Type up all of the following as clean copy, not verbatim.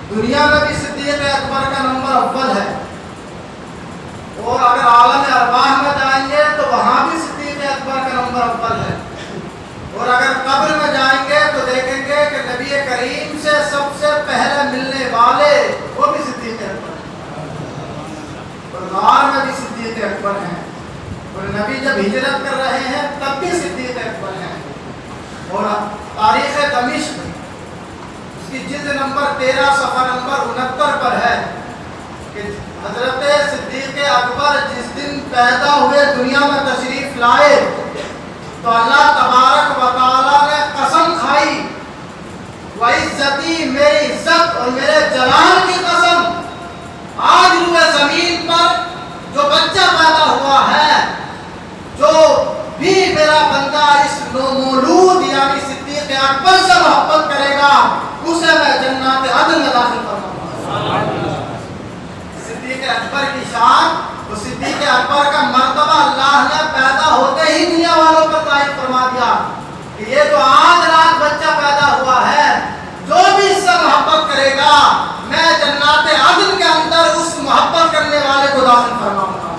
دنیا میں بھی صدیق اکبر کا نمبر اول ہے، اور اگر عالم ارواح میں جائیں گے تو وہاں بھی صدیق اکبر کا نمبر اول ہے، اور اگر قبر میں جائیں گے تو دیکھیں گے کہ نبی کریم سے سب سے پہلے ملنے والے وہ بھی صدیق اکبر ہیں، اور غار میں بھی صدیق اکبر ہیں، اور نبی جب ہجرت کر رہے ہیں تب بھی صدیق اکبر ہیں۔ اور تاریخ دمشق اس کی جلد نمبر 13 صفحہ نمبر 69 پر ہے کہ حضرت صدیق اکبر جس دن پیدا ہوئے دنیا میں تشریف لائے تو اللہ تبارک و تعالیٰ نے قسم کھائی، وعزتی، میری عزت اور میرے جلال کی قسم، آج روئے زمین پر جو بچہ پیدا ہوا ہے، جو بھی میرا بندہ اس مولود یعنی صدیق اکبر سے محبت کرے گا اسے میں جنات عدن میں داخل کروں گا۔ صدیق اکبر کی شان، وہ صدیق اکبر کا مرتبہ اللہ نے پیدا ہوتے ہی دنیا والوں پر تعریف فرما دیا کہ یہ جو آج رات بچہ پیدا ہوا ہے، جو بھی اس سے محبت کرے گا میں جنات عدن کے اندر اس محبت کرنے والے کو داخل فرماؤں گا۔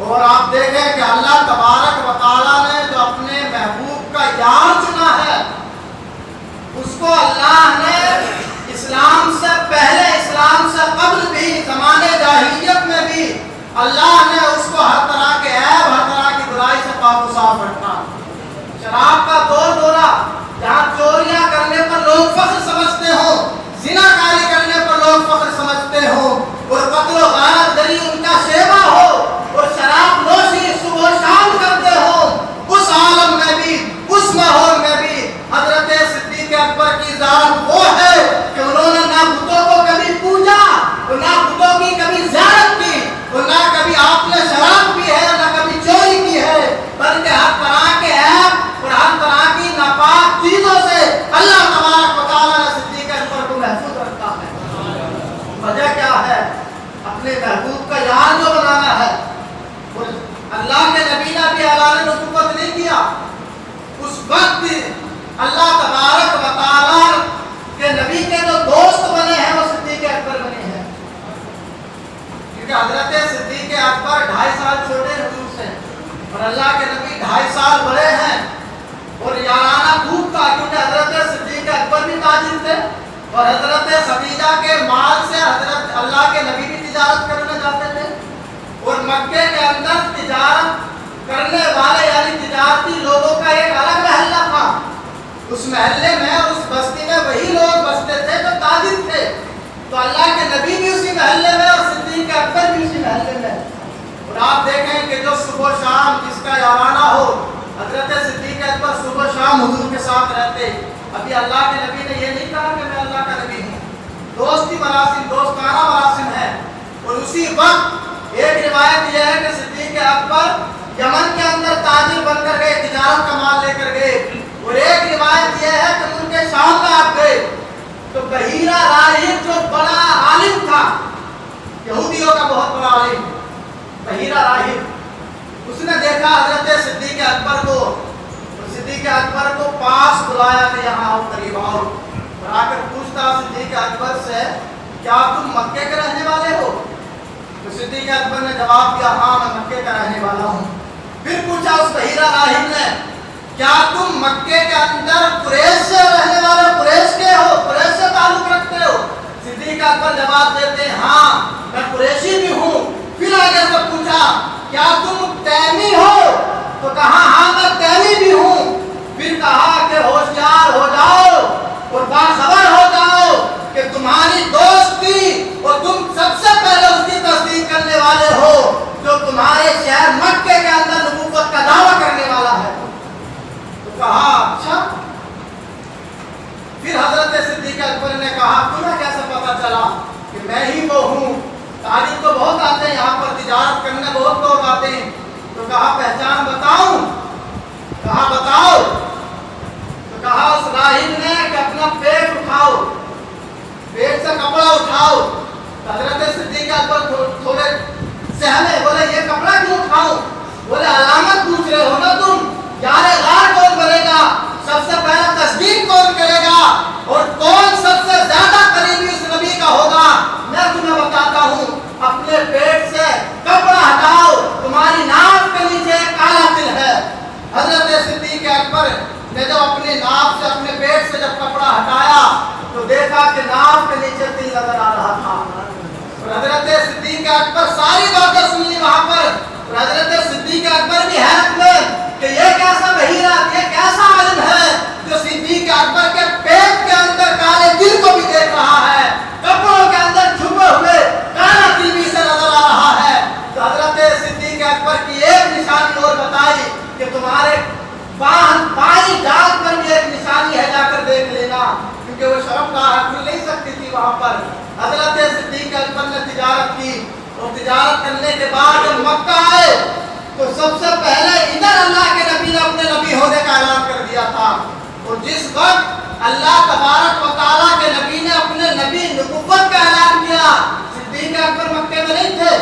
اور آپ دیکھیں کہ اللہ تبارک و تعالیٰ نے جو اپنے محبوب کا یار چنا ہے، اس کو اللہ نے اسلام سے پہلے، اسلام سے قبل بھی، زمانے جاہلیت میں بھی اللہ نے اس کو ہر طرح کے عیب، ہر طرح کی برائی سے پاک و صاف رکھا۔ شراب کا دور دورہ، جہاں چوریاں کرنے پر لوگ فخر سمجھتے ہوں، زنا کاری کرنے پر لوگ فخر سمجھتے ہوں، اور قتل و غارت گری ان کا شیوا ہو، اور شراب نوشی صبح و شام کرتے ہوں، اس عالم میں بھی، اس ماحول میں بھی حضرت صدیق اکبر کی ذات وہ ہے کہ انہوں نے نہ بتوں کو کبھی پوجا، اور نہ بتوں کی کبھی زیارت کی، اور نہ کبھی آپ نے شراب پی ہے، نہ کبھی چوری کی ہے، بلکہ ہر طرح کے عیب اور ہر طرح کی ناپاک چیزوں سے اللہ تبارک و تعالیٰ نے صدیق اکبر کو محفوظ رکھا ہے۔ وجہ کیا ہے؟ اپنے محبوب کا یار جو بنانا ہے۔ اور اللہ کے نبی نے بھی اعلان نبوت نہیں کیا، اس وقت اللہ تبارک و تعالیٰ کے نبی کے جو دوست بنے ہیں وہ صدیق اکبر بنے ہیں، کیونکہ حضرت صدیق اکبر 2.5 سال چھوٹے حضور سے، اور اللہ کے نبی 2.5 سال بڑے ہیں، اور یارانہ خوب تھا کیونکہ حضرت صدیق اکبر بھی تاجر تھے، اور حضرت خدیجہ کے مال سے حضرت اللہ کے نبی بھی تجارت کرنے جاتے تھے، اور مکے کے اندر تجارت کرنے والے یعنی تجارتی لوگوں کا ایک الگ محلہ تھا، اس محلے میں اور اس بستی میں وہی لوگ بستے تھے جو تاجر تھے، تو اللہ کے نبی بھی اسی محلے میں اور صدیق اکبر بھی اسی محلے میں۔ اور آپ دیکھیں کہ جو صبح و شام جس کا یارانہ ہو، حضرت صدیق اکبر صبح و شام حضور کے ساتھ رہتے۔ ابھی اللہ کے نبی نے یہ نہیں کہا کہ میں اللہ کا نبی ہوں، دوستی مراسم، دوستانہ مراسم ہے، اور اسی وقت ایک روایت یہ ہے کہ صدیق اکبر یمن کے اندر تاجر بن کر گئے، تجارت کا مال لے کر گئے، اور ایک روایت یہ ہے کہ ان کے شام میں آپ گئے تو بحیرہ راہب جو بڑا عالم تھا، یہودیوں کا بہت بڑا عالم بحیرہ راہب، اس نے دیکھا حضرت صدیق اکبر کو، اور صدیق اکبر کو پاس بلایا کہ یہاں آؤ، قریب آؤ، اور آ کر پوچھتا صدیق اکبر سے کیا تم مکے کے رہنے والے ہو؟ تو صدیق اکبر نے جواب دیا ہاں میں مکے کا رہنے والا ہوں۔ پھر پوچھا اس بحیرہ راہب نے کیا تم مکے کے اندر قریش سے رہنے والے، قریش کے ہو، قریش سے تعلق رکھتے ہو؟ صدیق اکبر جواب دیتے ہیں ہاں میں قریشی بھی ہوں۔ پھر آگے سے پوچھا کیا تم تیمی ہو؟ تو کہا ہاں میں تیمی بھی ہوں۔ پھر کہا کہ ہوشیار ہو جاؤ اور باخبر ہو جاؤ کہ تمہاری دوستی اور تم سب سے پہلے اس کی تصدیق کرنے والے ہو جو تمہارے شہر مکے کے اندر نبوت کا دعویٰ کرنے والا ہے۔ تو کہا اچھا۔ پھر حضرت صدیق اکبر نے کہا تمہیں کیسے پتا چلا کہ میں ہی وہ ہوں؟ تاجر تو بہت آتے ہیں یہاں پر، تجارت کرنے بہت لوگ آتے ہیں۔ تو کہا پہچان بتاؤں؟ کہا بتاؤ۔ تو کہا اس راہب نے کہ اپنا پیٹ اٹھاؤ، پیٹ سے کپڑا اٹھاؤ۔ حضرت صدیق اکبر تھوڑے سہمے، بولے یہ کپڑا کیوں اٹھاؤں؟ بولے علامت پوچھ رہے ہو نا تم، یار غار کون بنے گا؟ سب سے پہلا تصدیق کون کرے گا؟ اور کون سب سے زیادہ قریبی اس کے ناف کے نیچے تل نظر آ رہا تھا. اور حضرت صدیق اکبر ساری باتیں سن لی وہاں پر. اور حضرت صدیق اکبر بھی حیرت میں کہ یہ کیسا بحیرہ، یہ کیسا عالم ہے جو صدیق اکبر کے پیٹ کے اندر کالے دل کو بھی دیکھ رہا ہے، کپڑوں کے اندر چھپے ہوئے کالا دل بھی سے نظر آ رہا ہے. تو حضرت صدیق اکبر کی ایک نشانی اور بتائی کہ تمہارے بائیں ڈاک پر بھی ایک نشانی ہے، جا کر دیکھ لینا، کیونکہ وہ شرم کا حق نہیں سکتی تھی وہاں پر. حضرت صدیق اکبر نے تجارت کی، اور تجارت کرنے کے بعد جب مکہ آئے تو سب سے پہلے ادھر اللہ کے نبی نے اپنے نبی ہونے کا اعلان کر دیا تھا. اور جس وقت اللہ تبارک و تعالیٰ کے نبی نے اپنے نبی نبوت کا اعلان کیا، صدیق اکبر مکے میں نہیں تھے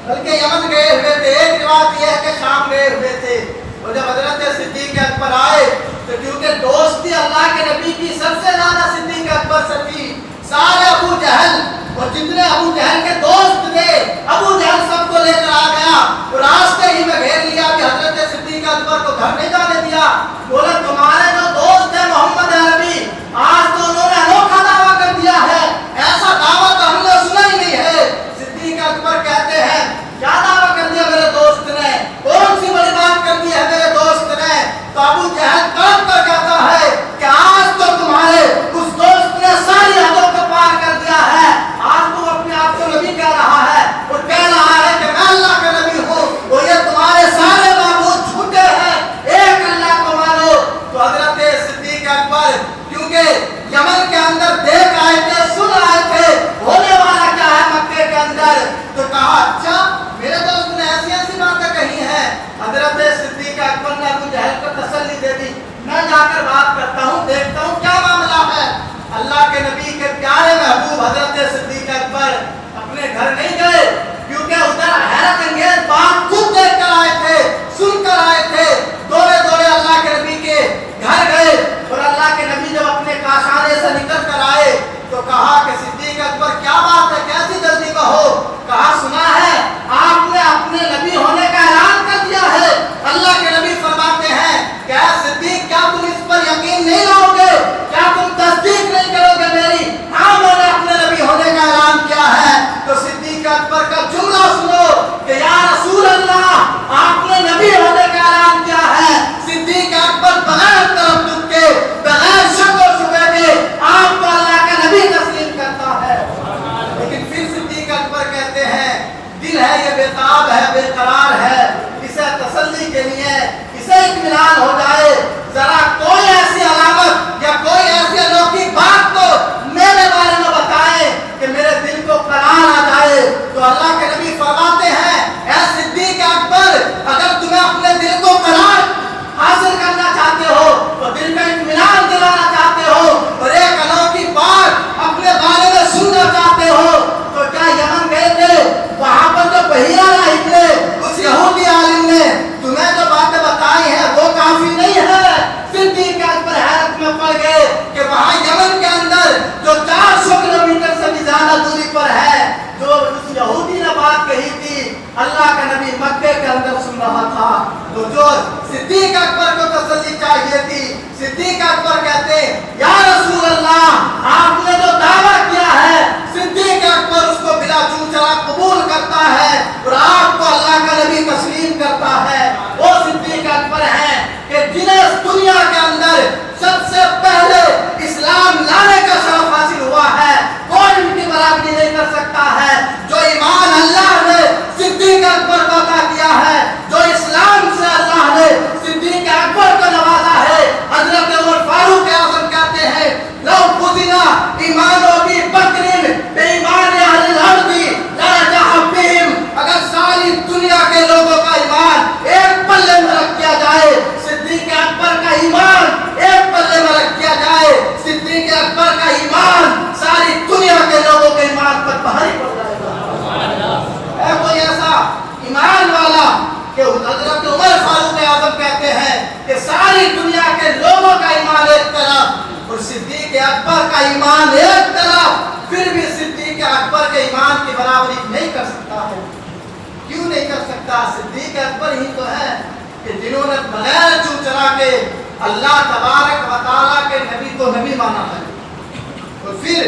بلکہ یمن گئے ہوئے تھے. ایک روایت یہ ہے کہ شام گئے ہوئے تھے. اور جب حضرت صدیق اکبر آئے تو کیونکہ دوستی اللہ کے نبی کی سب سے زیادہ صدیق اکبر سے تھی، سارے ابو جہل اور جتنے ابو جہل کے دوست تھے، ابو جہل سب کو لے کر آ گیا اور راستے ہی میں گھیر لیا کہ حضرت صدیق اکبر کو گھر نہیں جانے دیا. بولے تمہارے جو دوست ہیں محمد عربی، آج تو انہوں نے انوکھا دعویٰ کر دیا ہے، ایسا دعویٰ تو ہم نے سنا ہی نہیں ہے. صدیق اکبر کہتے ہیں کیا دعویٰ کر دیا میرے دوست نے، کون سی بڑی بات کر دی ہے میرے دوست نے. تو ابو جہل کہتا ہے کہ آج تو تمہارے اس دوست نے ساری حدوں کو پار کر دیا ہے. آج تم اپنے آپ کو نبی کہہ رہا ہے اور کہہ رہا ہے کہ میں اللہ کا نبی ہوں، اور یہ تمہارے سارے معبود جھوٹے ہیں، ایک اللہ کو مانو. تو حضرت صدیق اکبر کیونکہ یمن کے اندر دیکھ آئے تھے، سن آئے تھے ہونے والا کیا ہے مکے کے اندر، تو کہا اچھا میرے دوست نے ایسی ایسی باتیں کہی ہیں. حضرت صدیق اکبر نے ابو جہل کو تسلی دے دی، میں جا کر بات کرتا ہوں، دیکھتا ہوں کیا معاملہ ہے. اللہ کے نبی کے پیارے محبوب حضرت صدیق اکبر اپنے گھر نہیں گئے، کیونکہ ادھر حیرت انگیز بات خود دیکھ کر آئے تھے، سن کر آئے تھے. دورے دورے اللہ کے نبی کے گھر گئے، اور اللہ کے نبی جب اپنے کاشانے سے نکل کر آئے تو کہا کہ صدیق اکبر کیا بات ہے، کیسی جلدی کا ہو. کہا سنا ہے آپ نے اپنے نبی ہونے کا اعلان کر دیا ہے. اللہ کے نبی فرماتے ہیں کہ اے صدیق کیا تم اس پر یقین نہیں لاؤ گے، کیا تم تصدیق نہیں کرو گے میری؟ ہاں میں نے اپنے نبی ہونے کا اعلان کیا ہے. تو صدیق اکبر کا جملہ سنو کہ یا رسول اللہ آپ نے نبی ہونے کا اعلان کیا ہے. صدیق اکبر بغیر تردد کے، بغیر شک و شبہ کے آپ کو اللہ کا نبی تسلیم کرتا ہے. لیکن پھر صدیق اکبر کہتے ہیں دل ہے یہ بےتاب ہے، بے قرار ہے، اسے تسلی کے لیے، اسے اطمینان ہو جائے، ذرا کوئی ایسی علامت یا کوئی ایسی انوکھی بات تو میرے بارے میں بتائیں کہ میرے دل کو قرار آ جائے. تو اللہ کے نبی فرماتے ہیں اے صدیق اکبر اگر تمہیں اپنے دل کو قرار حاصل کرنا چاہتے ہو، تو دل کا اطمینان دلانا چاہتے ہو، اور ایک انوکھی بات اپنے بارے میں سننا چاہتے ہو، تو کیا یمن گئے تھے، وہاں پر جو بحیرہ راہب تھے اس یہودی عالم نے تمہیں جو باتیں بتائی ہیں وہ کافی نہیں ہے. صدیق اکبر حیرت میں پڑ گئے کہ وہاں یمن کے اندر جو 400 کلومیٹر سے بھی زیادہ دوری پر ہے، جو اس یہودی نے بات کہی تھی اللہ کا نبی مکے کے اندر سن رہا تھا. تو جو صدیق اکبر کو تسلی چاہیے تھی، صدیق اکبر کہتے یا رسول اللہ آپ نے جو دعویٰ کیا ہے، صدیق اکبر اس کو بلا چوچرا قبول کرتا ہے اور آپ کو اللہ کا نبی تسلیم کرتا ہے. وہ صدیق اکبر ہیں کہ جنہیں اس دنیا کے اندر سب سے پہلے اسلام لانے کا شرف حاصل ہوا ہے، کوئی ان کی برابری نہیں کر سکتا ہے. جو ایمان اللہ نے صدیق اکبر کو عطا کیا ہے، جو اسلام سے اللہ نے صدیق اکبر کو نوازا ہے. حضرت عمر فاروق اعظم کہتے ہیں لو خذنا ایمان و بی بکر بے ایمان اہل الارض لرجح بہم. اگر ساری دنیا کے لوگوں کا ایمان ایک پلے میں رکھ دیا جائے، صدیق اکبر کا ایمان ایک پلے میں رکھ دیا جائے، صدیق اکبر کا ایمان ساری دنیا کے لوگوں کے ایمان پر بھاری پڑ جائے گا. ہے کوئی ایسا ایمان والا کہ حضرت عمر فاروق اعظم کہتے ہیں کہ ساری دنیا کے لوگوں کا ایمان ایک طرف اور صدیق اکبر کا ایمان ایک طرف، پھر بھی صدیق اکبر کے ایمان کی برابری نہیں کر سکتا ہے. کیوں نہیں کر سکتا؟ صدیق اکبر ہی تو ہے کہ جنہوں نے بغیر چوچرا کے اللہ تبارک و تعالیٰ کے نبی کو نبی مانا ہے. اور پھر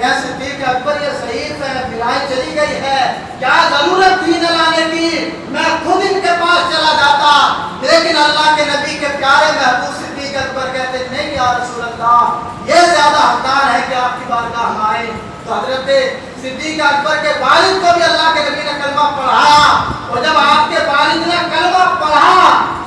کہ صدیق اکبر یہ ضعیف ہے، بلائی چلی گئی ہے، کیا ضرورت تھی نہ لانے کی، میں خود ان کے پاس چلا جاتا۔ لیکن اللہ کے نبی کے پیارے محبوب صدیق اکبر کہتے نہیں یا رسول اللہ، یہ زیادہ حقدار ہے کہ آپ کی بارگاہ میں آئے۔ تو حضرت صدیق اکبر کے والد کو بھی اللہ کے نبی نے کلمہ پڑھایا، اور جب آپ کے والد نے کلمہ پڑھا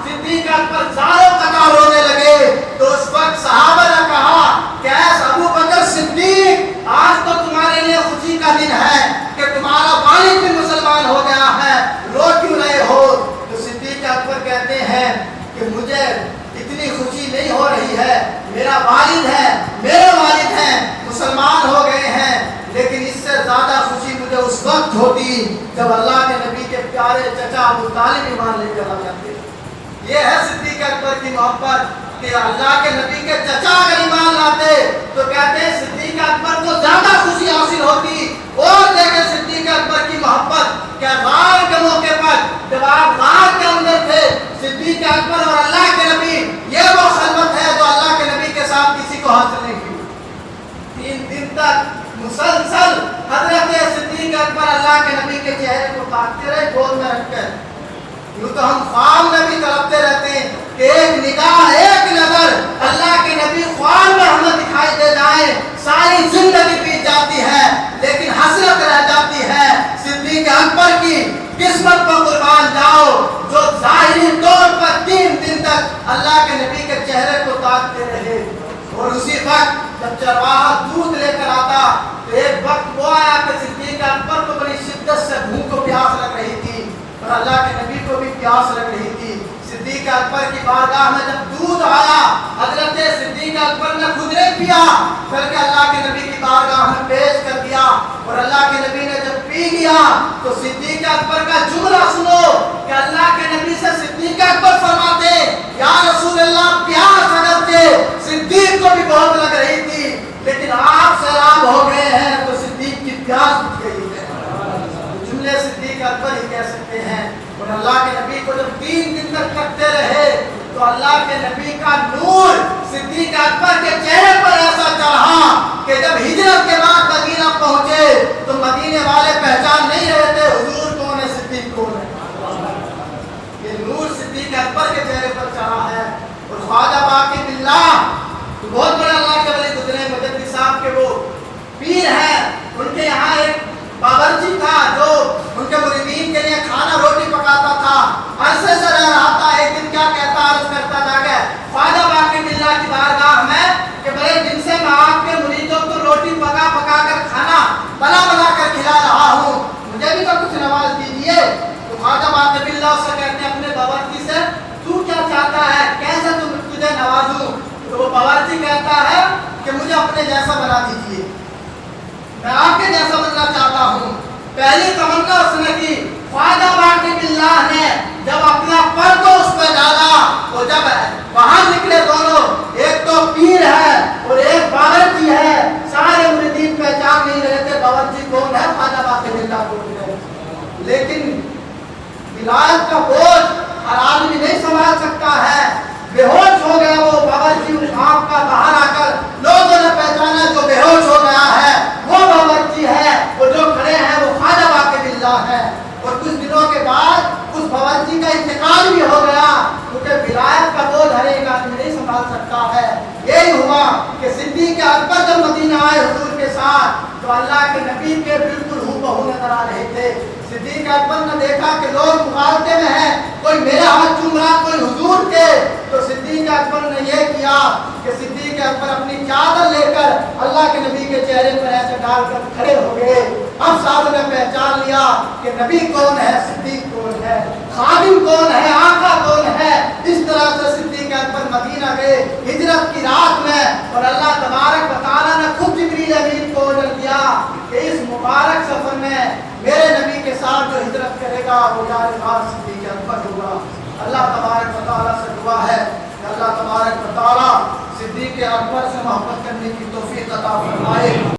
صدیق اکبر زاروں قطار رونے لگے۔ تو اس وقت صحابہ نے کہا کہ اے ابو بکر صدیق، آج تو تمہارے لیے خوشی کا دن ہے کہ تمہارا والد بھی مسلمان ہو گیا ہے، رو کیوں رہے ہو؟ تو صدیق اکبر کہتے ہیں کہ مجھے اتنی خوشی نہیں ہو رہی ہے، میرا والد ہے، میرے والد ہیں، مسلمان ہو گئے ہیں، لیکن اس سے زیادہ خوشی مجھے اس وقت ہوتی جب اللہ کے نبی کے پیارے چچا ابو طالب ایمان لے کر آ جاتے۔ یہ ہے صدیق اکبر کی محبت کہ اللہ کے نبی کے چچا اگر ایمان لاتے تو کہتے ہیں صدیق اکبر کو زیادہ خوشی حاصل ہوتی۔ اور دیکھیں صدیق اکبر کی محبت کہ غار کے موقع پر جب آپ غار کے اندر تھے، صدیق اکبر اور اللہ کے نبی، یہ وہ خلوت ہے جو اللہ کے نبی کے ساتھ کسی کو حاصل نہیں ہوئی۔ 3 دن تک مسلسل حضرت صدیق اکبر اللہ کے نبی کے چہرے کو تاکتے رہے گود میں رکھ کر۔ یوں تو ہم خواب میں بھی تڑپتے رہتے ہیں کہ ایک نگاہ، ایک نظر اللہ کے نبی خواب میں ہمیں دکھائی دے جائیں، ساری زندگی بیت جاتی ہے لیکن حسرت رہ جاتی ہے۔ صدیق اکبر کی قسمت پر قربان جاؤ جو ظاہری طور پر 3 دن تک اللہ کے نبی کے چہرے کو تاکتے رہے۔ اور اسی وقت جب چرواہا دودھ لے کر آتا تو ایک وقت وہ آیا کہ صدیق اکبر کو بڑی شدت سے بھوک و پیاس لگ رہی تھی، اور اللہ کے نبی کو بھی پیاس لگ رہی تھی۔ صدیق اکبر کی بارگاہ میں جب دودھ آیا، حضرت صدیق اکبر نے خود نہیں پیا بلکہ اللہ کے نبی کی بارگاہ میں پیش کر دیا، اور اللہ کے نبی نے جب پی لیا تو صدیق اکبر کا جملہ سنو کہ اللہ کے نبی سے صدیق اکبر فرماتے یا رسول اللہ، پیاس اگر تھے صدیق کو بھی بہت لگ رہی تھی لیکن آپ سیراب ہو گئے ہیں تو صدیق کی پیاس بجھ گئی ہے۔ جملے صدیق اکبر ہی کہہ سکتے ہیں۔ اور اللہ کے نبی کو جب 3 دن تک رکھتے رہے تو اللہ کے نبی کا نور صدیق اکبر کے چہرے پر ایسا چڑھا کہ جب ہجرت کے بعد مدینہ پہنچے تو مدینے والے پہچان نہیں رہے تھے حضور کون ہے، صدیق کون ہے۔ یہ نور صدیق اکبر کے چہرے پر چڑھا ہے۔ اور خواجہ باقی باللہ بہت بڑے اللہ کے ولی گزرے مجدد صاحب کے وہ پیر ہیں، ان کے یہاں ایک باورچی تھا جو ان کے مریدین کے لیے کھانا روٹی پکاتا تھا، عرصے سے رہ رہا تھا۔ ایک دن کیا کہتا، عرض کرتا جا کے خواجہ باقی باللہ کی بارگاہ میں کہ بڑے دن سے میں آپ کے مریدوں کو روٹی پکا پکا کر کھانا بنا کر کھلا رہا ہوں، مجھے بھی تو کچھ نواز دیجیے۔ تو خواجہ باقی باللہ سے کہتے ہیں اپنے باورچی سے، تو کیا چاہتا ہے، کیسے تجھے نوازوں؟ تو وہ باورچی کہتا ہے کہ مجھے اپنے جیسا بنا دیجیے، میں آپ کے جیسا بننا چاہتا ہوں۔ پہلی تمنا اس نے کی۔ خواجہ باقی باللہ نے جب اپنا پر کو اس پہ ڈالا تو جب وہاں نکلے دونوں، ایک تو پیر ہے اور ایک باورچی ہے، سارے مریدین پہچان نہیں رہے تھے باورچی کون ہے، خواجہ باقی باللہ کون ہے۔ لیکن ولایت کا بوجھ ہر آدمی نہیں سنبھال سکتا ہے، بے ہوش ہو گیا وہ باورچی اس آنکھ کا باہر آ کر لوگوں نے پہچانا جو بے ہوش ہو گیا ہے وہ باورچی ہے، اور جو کھڑے ہیں وہ خواجہ باقی باللہ ہے۔ اور کچھ دنوں کے بعد اس باورچی کا انتقال بھی ہو گیا کیونکہ ولایت کا بوجھ ہر ایک آدمی نہیں سنبھال سکتا ہے۔ یہی ہوا کہ صدیق اکبر جب مدینہ آئے حضور کے ساتھ تو اللہ کے نبی کے بالکل ہو بہو نظر آ رہے تھے۔ صدیق اکبر نے دیکھا کہ لوگ مقابلے میں ہیں، کوئی میرے ہاتھ چوم رہا، کوئی حضور کے، تو صدیق اکبر نے یہ کیا کہ صدیق اکبر اپنی چادر لے کر اللہ کے نبی کے چہرے پر ایسے ڈال کر کھڑے ہو گئے۔ اب سب نے پہچان لیا کہ نبی کون ہے، صدیق کون ہے، خادم کون ہے، آقا کون ہے۔ اس طرح سے صدیق اکبر مدینہ گئے ہجرت کی رات میں، اور اللہ تبارک و تعالیٰ نے خود جبریل امین کو آرڈر دیا کہ اس مبارک سفر میں میرے نبی کے ساتھ جو ہجرت کرے گا وہ یار خاص صدیق اکبر ہوگا۔ اللہ تبارک و تعالیٰ سے دعا ہے کہ اللہ تبارک و تعالیٰ صدیق اکبر سے محبت کرنے کی توفیق عطا فرمائے۔